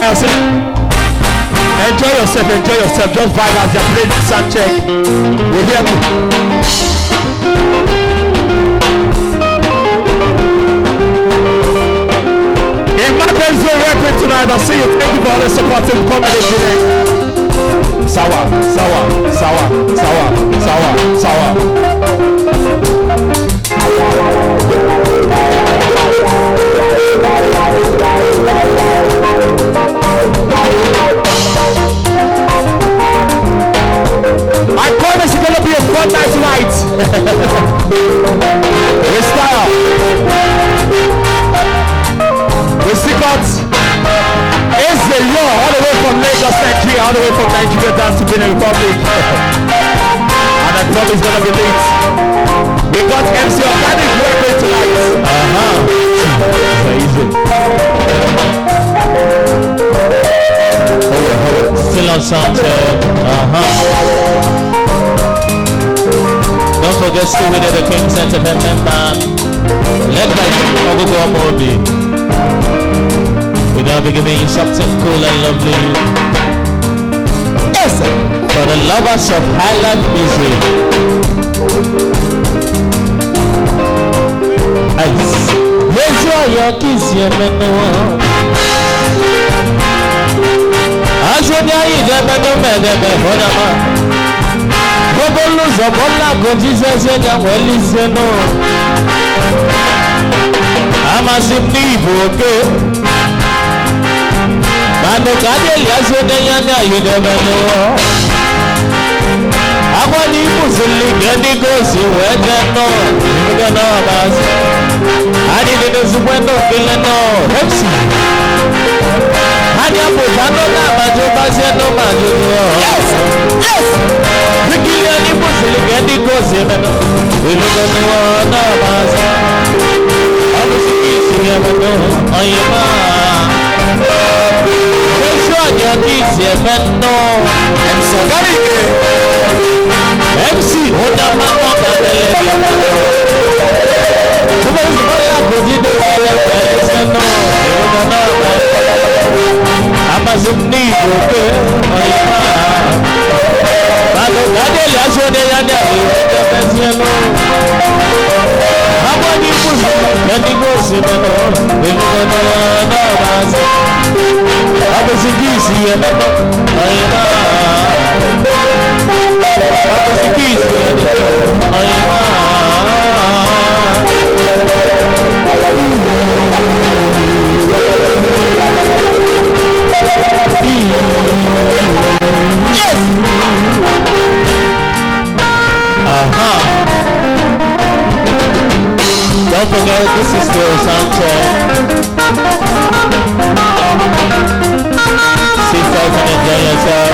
else. Enjoy yourself, just vibe as you're playing the sound check. You hear me? In my Benzo record tonight, I'll see you. Thank you for all the support and comedy today. Sawa. I promise it's gonna be a fun night tonight. We style. We still got Eze York all the way from Lagos, Nigeria, all the way from Nigeria down to Benin Republic. And I promise it's gonna be late. We got MC Organic working tonight. Easy. Still on sound check. Don't forget still with the King Center member. Led by Ogogo Mobi. We're gonna be giving you something cool and lovely. Yes, for the lovers of Highland music. Nice. Eze York is your menu. Ajonia idebeno medebe hodama. Bobolo zobola godizeze gamwelizeno. Amasimni boke. Mano kadeli azodeyana idebeno. Akwani musili gedi gosi wedeno. Igano abasi. Adi dede zuwendo fileno. MC. Adi apotano na majo baseno majo. Yes. Rikili musili gedi gosi wedeno. Igano abasi. Abusiki siyemeno. Oyema. Your kids, yeah, but no. I'm so very good. MC, hold on, mama, I'm a Zumni, okay. I'm a Gadel, I saw the other. How many people can you go see the I was a easy and I was a easy yes. Don't forget this is the soundtrack. Sisters and enjoy yourself.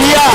Yeah.